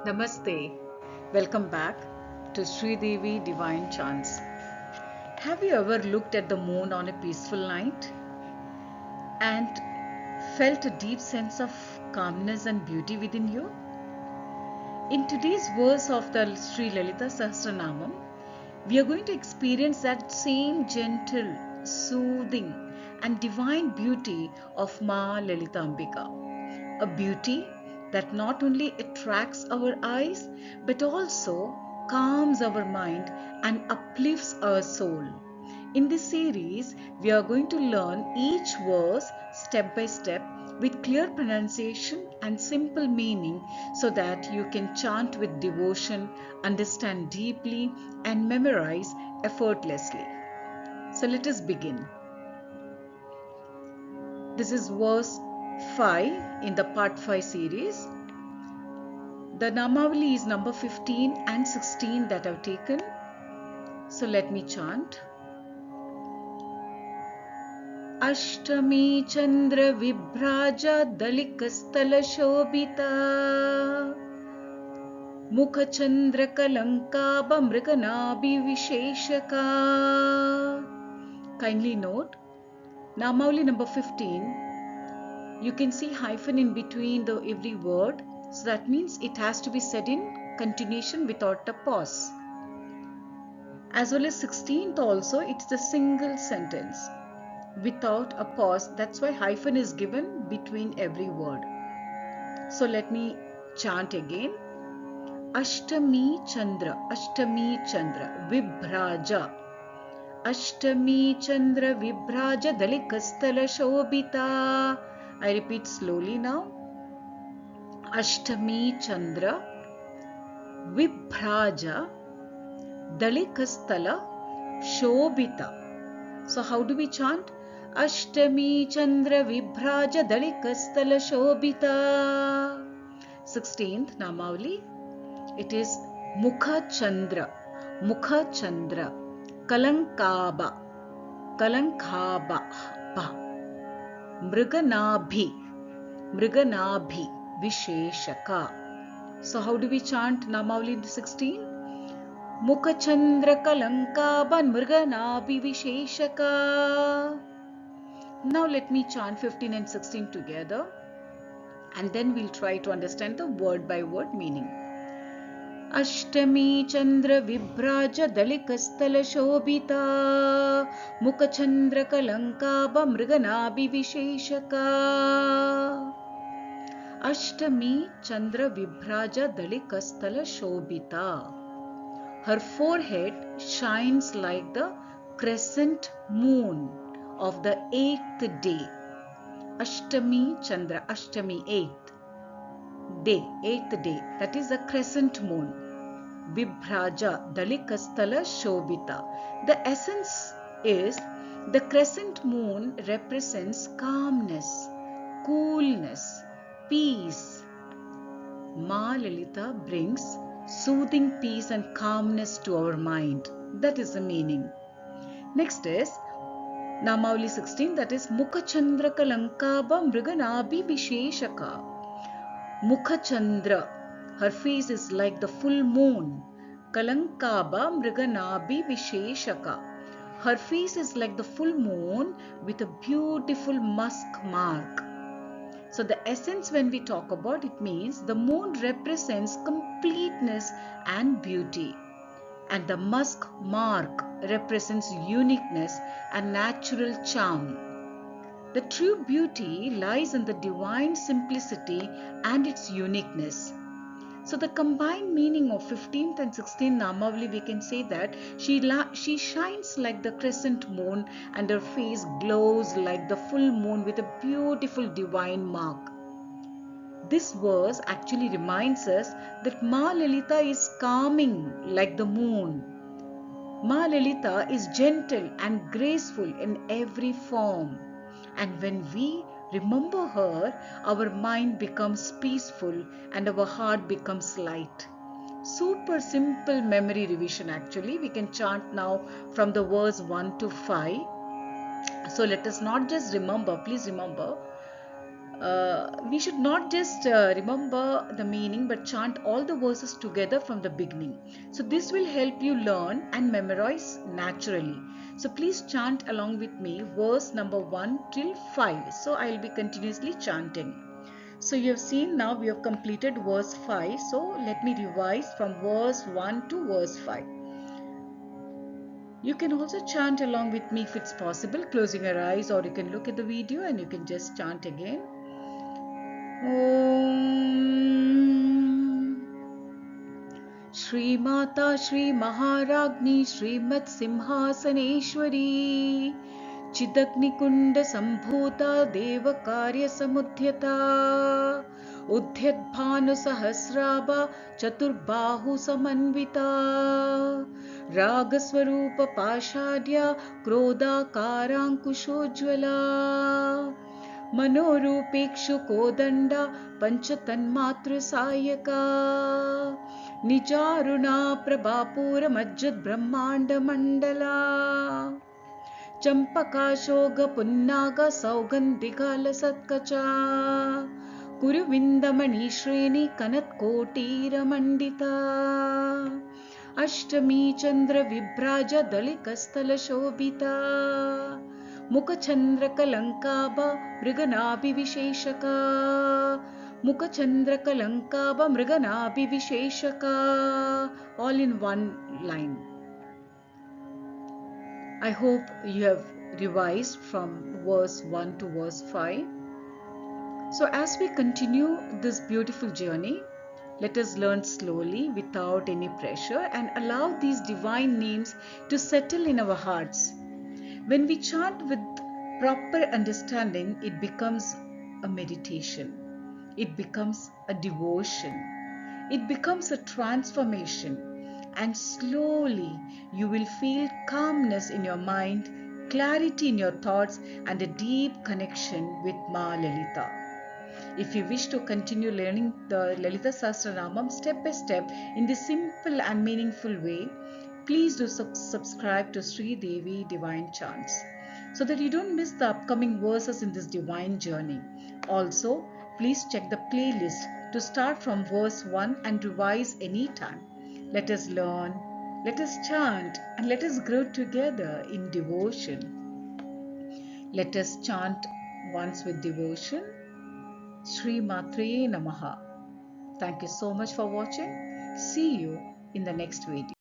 Namaste. Welcome back to Sri Devi Divine Chants. Have you ever looked at the moon on a peaceful night and felt a deep sense of calmness and beauty within you? In today's verse of the Sri Lalita Sahasranamam, we are going to experience that same gentle, soothing, and divine beauty of Ma Lalita Ambika. A beauty that not only attracts our eyes but also calms our mind and uplifts our soul. In this series, we are going to learn each verse step by step with clear pronunciation and simple meaning so that you can chant with devotion, understand deeply, and memorize effortlessly. So let us begin. This is verse 5 in the part 5 series. The Namavali is number 15 and 16 that I've taken. So let me chant. Ashtami Chandra Vibhraja Dalikastala Shobhita Mukha Chandra Kalankaba Mriganabi Visheshaka. Kindly note, Namavali number 15, you can see hyphen in between the every word. So that means it has to be said in continuation without a pause. As well as 16th also, it's a single sentence without a pause. That's why hyphen is given between every word. So let me chant again. Ashtami Chandra, Vibhraja. Ashtami Chandra Vibhraja Dalikastala Shobhita. I repeat slowly now. Ashtami Chandra Vibhraja Dalikastala Shobhita. So how do we chant? Ashtami Chandra Vibhraja Dalikastala Shobhita. 16th Namavali. It is Mukha Chandra, Kalankaba, Mriganabhi, Visheshaka. So how do we chant Namavali in 16? Mukha Chandra Kalankaba Mriganabhi Visheshaka. Now let me chant 15 and 16 together and then we'll try to understand the word by word meaning. Ashtami Chandra Vibhraja Dalikastala Shobhita Mukha Chandra Kalankaba Mriganabhi Visheshaka. Ashtami Chandra Vibhraja Dalikastala Shobhita. Her forehead shines like the crescent moon of the 8th day. Ashtami Chandra, Ashtami 8th day, that is a crescent moon. Vibhraja Dalikastala Shobhita. The essence is the crescent moon represents calmness, coolness, peace. Ma Lalita brings soothing peace and calmness to our mind. That is the meaning. Next is Namavali 16, that is Mukha Chandra Kalankaba Mriganabhi Visheshaka. Mukha Chandra, her face is like the full moon. Kalankaba Mriganabhi Visheshaka. Her face is like the full moon with a beautiful musk mark. So the essence when we talk about it means the moon represents completeness and beauty. And the musk mark represents uniqueness and natural charm. The true beauty lies in the divine simplicity and its uniqueness. So the combined meaning of 15th and 16th Namavali, we can say that she shines like the crescent moon and her face glows like the full moon with a beautiful divine mark. This verse actually reminds us that Ma Lalita is calming like the moon. Ma Lalita is gentle and graceful in every form. And when we remember her, our mind becomes peaceful and our heart becomes light. Super simple memory revision actually. We can chant now from the verse 1 to 5. So let us not just remember, please remember, we should not just remember the meaning but chant all the verses together from the beginning. So this will help you learn and memorize naturally. So please chant along with me verse number 1 till 5. So I will be continuously chanting. So you have seen now we have completed verse 5. So let me revise from verse 1 to verse 5. You can also chant along with me if it's possible, closing your eyes, or you can look at the video and you can just chant again. Om Shri Mata Shri Maharagni Srimat Simhasaneshwari Chidagnikunda Sambhuta Devakarya Samudhyata Udhyadbhanu Sahasraba Chaturbahu Samanvita Ragaswarupa Pashadya Krodha Karankushojwala मनोरूपेक्षु Kodanda पंचतन्मात्र Sayaka निजारुणा प्रभापूर मज्जद ब्रह्मांड मंडला चंपकाशोग पुन्नाग सौगंधिकाल सत्कचा कुरुविंदमणि श्रेणी कनत्कोटीर मंडिता अष्टमी चंद्र विभ्राज दलिकस्थल Sobhita मुखचंद्रकलंकाभ मृगनाभिविशेषका मुखचंद्रकलंकाभ मृगनाभिविशेषका all in one line. I hope you have revised from verse 1 to verse 5. So as we continue this beautiful journey, let us learn slowly without any pressure and allow these divine names to settle in our hearts. When we chant with proper understanding, it becomes a meditation. It becomes a devotion. It becomes a transformation. And slowly you will feel calmness in your mind, clarity in your thoughts, and a deep connection with Ma Lalita. If you wish to continue learning the Lalita Sahasranamam step by step in this simple and meaningful way, please do subscribe to Sri Devi Divine Chants so that you don't miss the upcoming verses in this divine journey. Also, please check the playlist to start from verse 1 and revise anytime. Let us learn, let us chant, and let us grow together in devotion. Let us chant once with devotion. Shri Matre Namaha. Thank you so much for watching. See you in the next video.